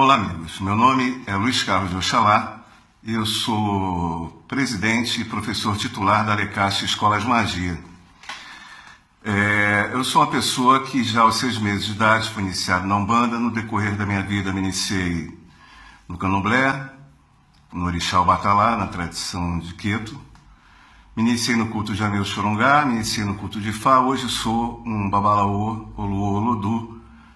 Olá, amigos. Meu nome é Luiz Carlos de Oxalá. Eu sou presidente e professor titular da Lecastre Escola de Magia. Eu sou uma pessoa que já aos 6 meses de idade fui iniciado na Umbanda. No decorrer da minha vida me iniciei no Candomblé, no Orixá Obatalá, na tradição de Queto. Me iniciei no culto de Ameu Xorongá, me iniciei no culto de Fá. Hoje sou um Babalaô, Oluô, Olodu,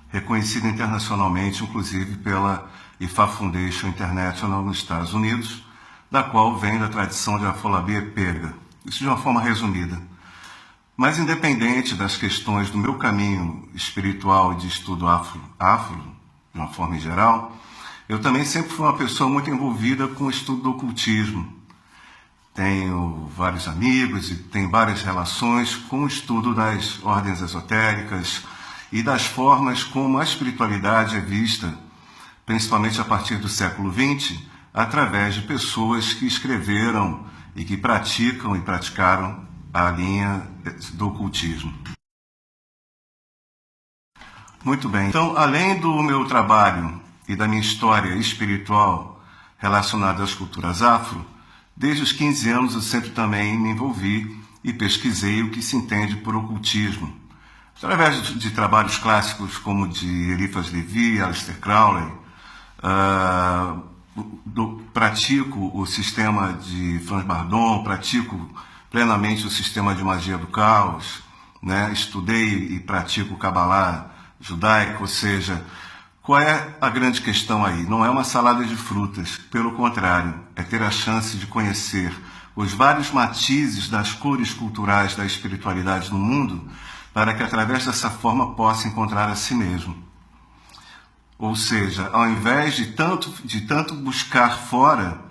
reconhecido internacionalmente, inclusive pela Ifá Foundation International nos Estados Unidos, da qual vem da tradição de Afolabê Pega. Isso de uma forma resumida. Mas independente das questões do meu caminho espiritual e de estudo afro, de uma forma em geral, eu também sempre fui uma pessoa muito envolvida com o estudo do ocultismo. Tenho vários amigos e tenho várias relações com o estudo das ordens esotéricas e das formas como a espiritualidade é vista, principalmente a partir do século XX, através de pessoas que escreveram e que praticam e praticaram a linha do ocultismo. Muito bem, então, além do meu trabalho e da minha história espiritual relacionada às culturas afro, desde os 15 anos eu sempre também me envolvi e pesquisei o que se entende por ocultismo. Através de trabalhos clássicos como de Eliphas Levi, Aleister Crowley, pratico o sistema de Franz Bardon, pratico plenamente o sistema de magia do caos, né? Estudei e pratico o Kabbalah judaico, ou seja, qual é a grande questão aí? Não é uma salada de frutas, pelo contrário, é ter a chance de conhecer os vários matizes das cores culturais da espiritualidade no mundo, para que através dessa forma possa encontrar a si mesmo. Ou seja, ao invés de tanto buscar fora,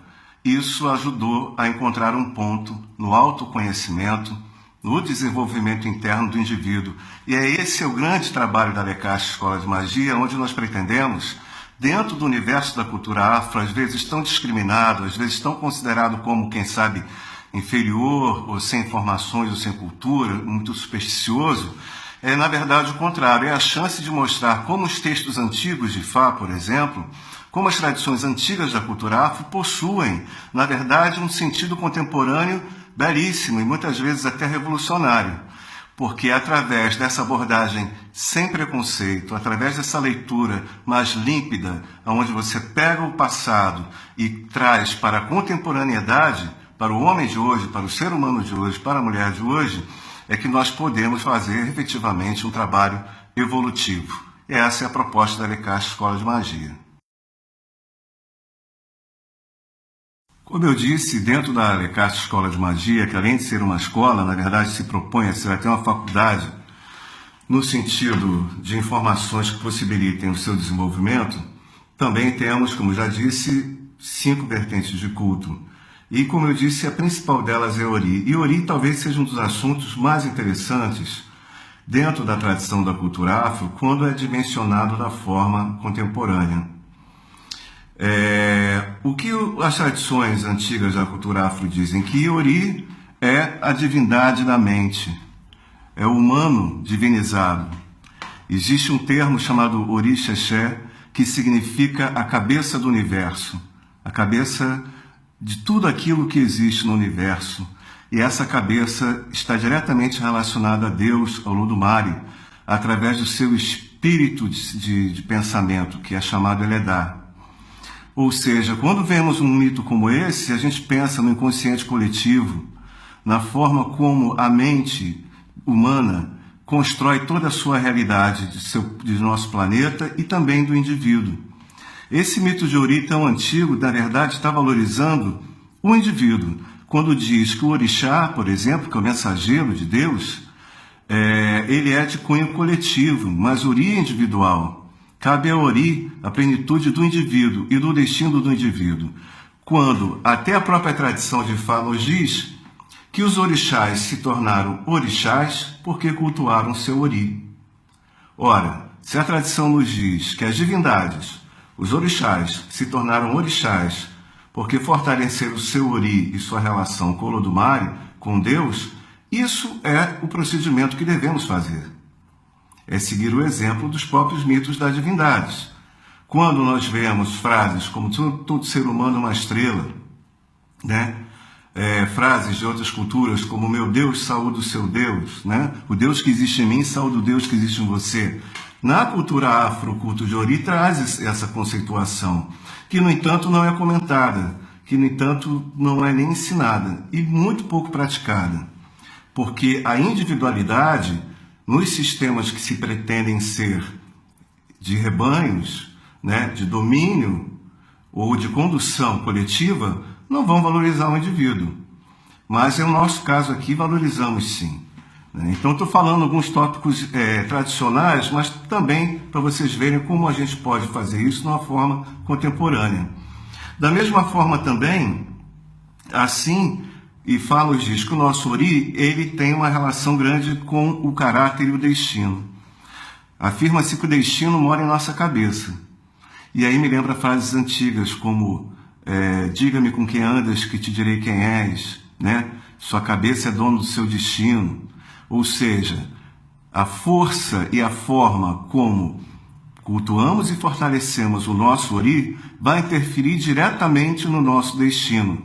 isso ajudou a encontrar um ponto no autoconhecimento, no desenvolvimento interno do indivíduo. E esse é o grande trabalho da Lecastre Escola de Magia, onde nós pretendemos, dentro do universo da cultura afro, às vezes tão discriminado, às vezes tão considerado como, quem sabe, inferior, ou sem informações, ou sem cultura, muito supersticioso, é na verdade o contrário, é a chance de mostrar como os textos antigos de Fá, por exemplo, como as tradições antigas da cultura afro possuem, na verdade, um sentido contemporâneo belíssimo e muitas vezes até revolucionário, porque é através dessa abordagem sem preconceito, através dessa leitura mais límpida, onde você pega o passado e traz para a contemporaneidade, para o homem de hoje, para o ser humano de hoje, para a mulher de hoje, é que nós podemos fazer efetivamente um trabalho evolutivo. E essa é a proposta da Lecastre Escola de Magia. Como eu disse, dentro da Lecastre Escola de Magia, que além de ser uma escola, na verdade se propõe a ser até uma faculdade, no sentido de informações que possibilitem o seu desenvolvimento, também temos, como já disse, 5 vertentes de culto. E, como eu disse, a principal delas é Ori. E Ori talvez seja um dos assuntos mais interessantes dentro da tradição da cultura afro, quando é dimensionado da forma contemporânea. O que as tradições antigas da cultura afro dizem? Que Ori é a divindade da mente, é o humano divinizado. Existe um termo chamado Ori Xexé, que significa a cabeça do universo, a cabeça de tudo aquilo que existe no universo. E essa cabeça está diretamente relacionada a Deus, ao Olodumare, através do seu espírito de pensamento, que é chamado Eledá. Ou seja, quando vemos um mito como esse, a gente pensa no inconsciente coletivo, na forma como a mente humana constrói toda a sua realidade de nosso planeta e também do indivíduo. Esse mito de Ori tão antigo, na verdade, está valorizando o indivíduo. Quando diz que o orixá, por exemplo, que é o mensageiro de Deus, ele é de cunho coletivo, mas Ori é individual. Cabe a Ori a plenitude do indivíduo e do destino do indivíduo. Quando até a própria tradição de Fá nos diz que os orixás se tornaram orixás porque cultuaram seu Ori. Ora, se a tradição nos diz que as divindades, os orixás, se tornaram orixás porque fortaleceram o seu Ori e sua relação com o Olodumare, com Deus, isso é o procedimento que devemos fazer. É seguir o exemplo dos próprios mitos das divindades. quando nós vemos frases como todo ser humano é uma estrela, né? Frases de outras culturas como meu Deus saúde o seu Deus, né? O Deus que existe em mim saúde o Deus que existe em você. Na cultura afro, o culto de Ori traz essa conceituação, que no entanto não é comentada, que no entanto não é nem ensinada e muito pouco praticada, porque a individualidade nos sistemas que se pretendem ser de rebanhos, né, de domínio ou de condução coletiva, não vão valorizar o indivíduo. Mas no nosso caso aqui valorizamos sim. Então estou falando alguns tópicos tradicionais, mas também para vocês verem como a gente pode fazer isso de uma forma contemporânea. Da mesma forma também, assim, e fala diz que o nosso Ori, ele tem uma relação grande com o caráter e o destino. Afirma-se que o destino mora em nossa cabeça. E aí me lembra frases antigas como diga-me com quem andas que te direi quem és, né? Sua cabeça é dono do seu destino. Ou seja, a força e a forma como cultuamos e fortalecemos o nosso Ori vai interferir diretamente no nosso destino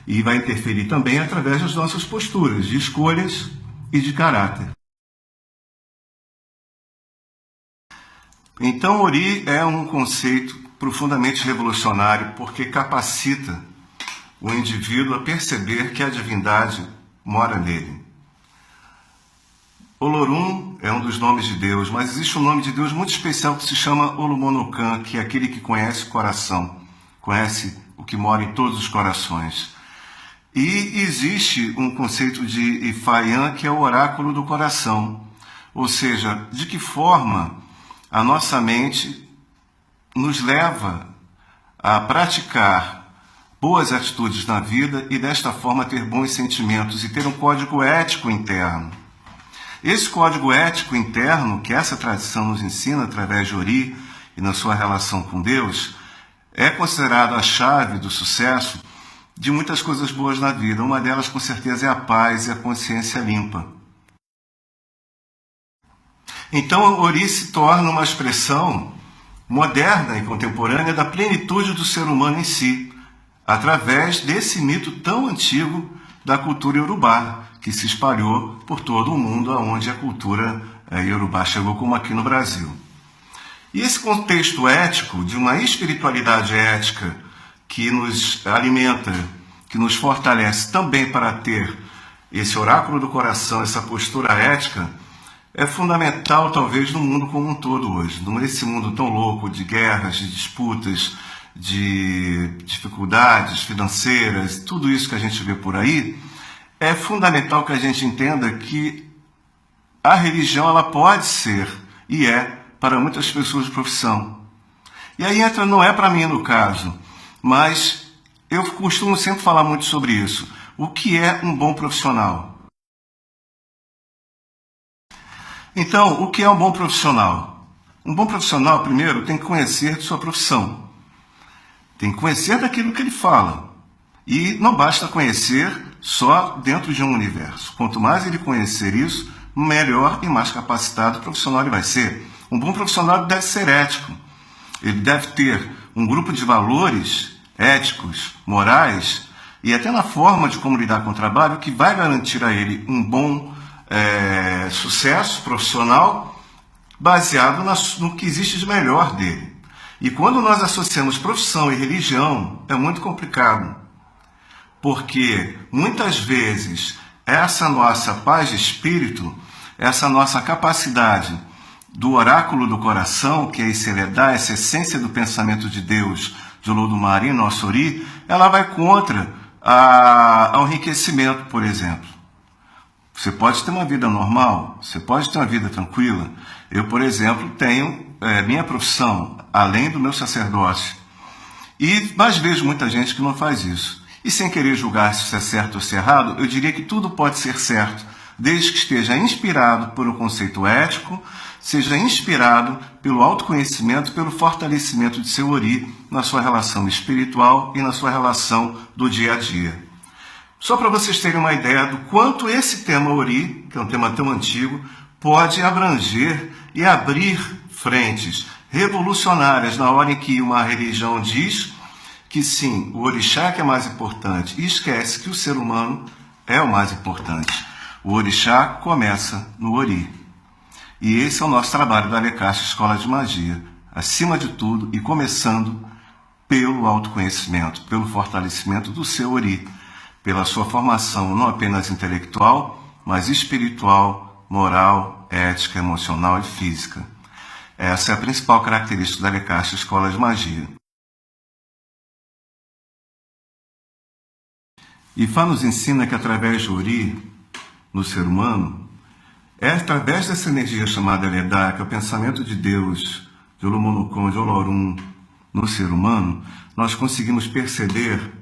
e vai interferir também através das nossas posturas, de escolhas e de caráter. Então, Ori é um conceito profundamente revolucionário porque capacita o indivíduo a perceber que a divindade mora nele. Olorum é um dos nomes de Deus, mas existe um nome de Deus muito especial que se chama Olomonokan, que é aquele que conhece o coração, conhece o que mora em todos os corações. E existe um conceito de Ifaian, que é o oráculo do coração, ou seja, de que forma a nossa mente nos leva a praticar boas atitudes na vida e desta forma ter bons sentimentos e ter um código ético interno. Esse código ético interno, que essa tradição nos ensina através de Ori e na sua relação com Deus, é considerado a chave do sucesso de muitas coisas boas na vida. Uma delas, com certeza, é a paz e a consciência limpa. Então, Ori se torna uma expressão moderna e contemporânea da plenitude do ser humano em si, através desse mito tão antigo da cultura iorubá, que se espalhou por todo o mundo, aonde a cultura iorubá chegou, como aqui no Brasil. E esse contexto ético, de uma espiritualidade ética que nos alimenta, que nos fortalece também para ter esse oráculo do coração, essa postura ética, é fundamental, talvez, no mundo como um todo hoje. Nesse mundo tão louco de guerras, de disputas, de dificuldades financeiras, tudo isso que a gente vê por aí, é fundamental que a gente entenda que a religião ela pode ser, e é, para muitas pessoas de profissão. E aí entra, não é para mim no caso, mas eu costumo sempre falar muito sobre isso. O que é um bom profissional? Então, o que é um bom profissional? Um bom profissional, primeiro, tem que conhecer de sua profissão. Tem que conhecer daquilo que ele fala. E não basta conhecer só dentro de um universo. Quanto mais ele conhecer isso, melhor e mais capacitado o profissional ele vai ser. Um bom profissional deve ser ético. Ele deve ter um grupo de valores éticos, morais, e até na forma de como lidar com o trabalho, que vai garantir a ele um bom sucesso profissional baseado no que existe de melhor dele. E quando nós associamos profissão e religião, é muito complicado, porque muitas vezes essa nossa paz de espírito, essa nossa capacidade do oráculo do coração, que é esse Eledá, essa essência do pensamento de Deus, de Olodumare, nosso Ori, ela vai contra ao enriquecimento, por exemplo. Você pode ter uma vida normal, você pode ter uma vida tranquila. Eu, por exemplo, tenho minha profissão, além do meu sacerdócio. Mas vejo muita gente que não faz isso. E sem querer julgar se isso é certo ou se é errado, eu diria que tudo pode ser certo, desde que esteja inspirado por um conceito ético, seja inspirado pelo autoconhecimento, pelo fortalecimento de seu Ori na sua relação espiritual e na sua relação do dia a dia. Só para vocês terem uma ideia do quanto esse tema Ori, que é um tema tão antigo, pode abranger e abrir frentes, revolucionárias na hora em que uma religião diz que sim, o orixá que é mais importante e esquece que o ser humano é o mais importante. O orixá começa no ori. E esse é o nosso trabalho da Alecast Escola de Magia, acima de tudo e começando pelo autoconhecimento, pelo fortalecimento do seu ori, pela sua formação não apenas intelectual, mas espiritual, moral, ética, emocional e física. Essa é a principal característica da Alecast Escola de Magia. Ifá nos ensina que através do ori, no ser humano, é através dessa energia chamada Eledá, que é o pensamento de Deus, de Olomonocon, de Olorum, no ser humano, nós conseguimos perceber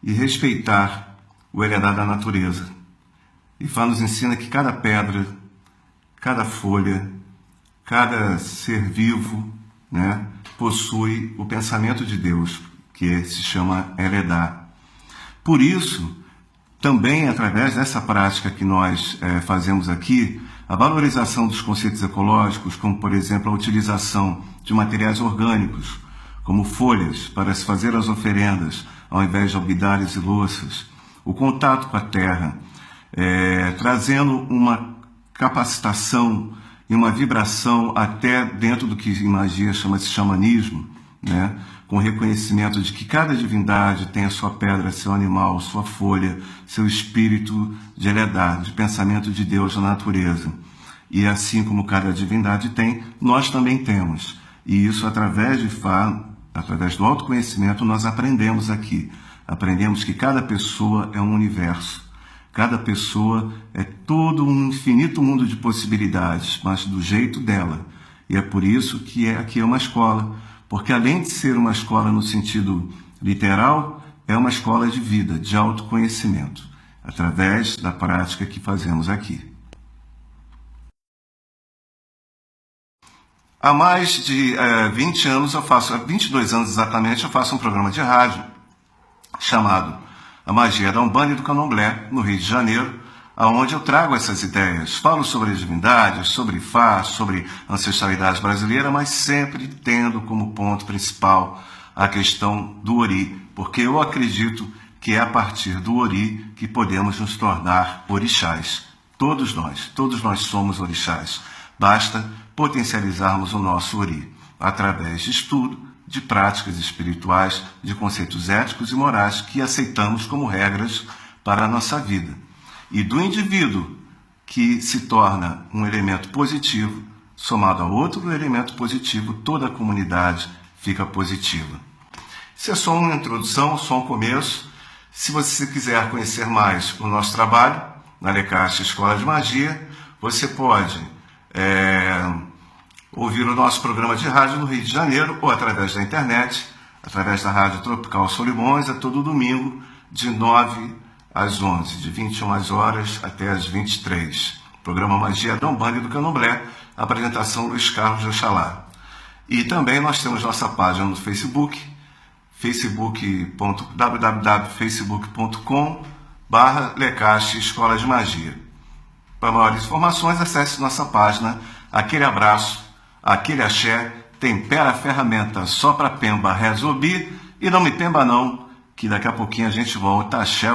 e respeitar o Eledá da natureza. Ifá nos ensina que cada pedra, cada folha, cada ser vivo, né, possui o pensamento de Deus, que se chama Eledá. Por isso, também através dessa prática que nós fazemos aqui, a valorização dos conceitos ecológicos, como por exemplo a utilização de materiais orgânicos, como folhas para se fazer as oferendas, ao invés de alguidares e louças, o contato com a terra, trazendo uma capacitação e uma vibração até dentro do que em magia chama-se xamanismo, né? Com reconhecimento de que cada divindade tem a sua pedra, seu animal, sua folha, seu espírito de Eledá, de pensamento de Deus na natureza. E assim como cada divindade tem, nós também temos. E isso através de Ifá, através do autoconhecimento, nós aprendemos aqui. Aprendemos que cada pessoa é um universo. Cada pessoa é todo um infinito mundo de possibilidades, mas do jeito dela. E é por isso que aqui é uma escola. Porque além de ser uma escola no sentido literal, é uma escola de vida, de autoconhecimento, através da prática que fazemos aqui. Há mais de 20 anos, há 22 anos exatamente, eu faço um programa de rádio chamado A Magia da Umbanda e do Candomblé, no Rio de Janeiro, onde eu trago essas ideias, falo sobre as divindades, sobre Ifá, sobre ancestralidade brasileira, mas sempre tendo como ponto principal a questão do ori, porque eu acredito que é a partir do ori que podemos nos tornar orixás. Todos nós somos orixás. Basta potencializarmos o nosso ori, através de estudo, de práticas espirituais, de conceitos éticos e morais que aceitamos como regras para a nossa vida. E do indivíduo que se torna um elemento positivo, somado a outro elemento positivo, toda a comunidade fica positiva. Isso é só uma introdução, só um começo. Se você quiser conhecer mais o nosso trabalho, na Alecast Escola de Magia, você pode ouvir o nosso programa de rádio no Rio de Janeiro ou através da internet, através da Rádio Tropical Solimões, a todo domingo, de 9 às 11, de 21 horas até às 23. Programa Magia da Umbanda e do Candomblé, apresentação Luiz Carlos de Oxalá. E também nós temos nossa página no Facebook, www.facebook.com/Alecast Escola de Magia. Para maiores informações, acesse nossa página. Aquele abraço, aquele axé, tempera a ferramenta só para Pemba Rezobi e não me pemba não, que daqui a pouquinho a gente volta. Axé.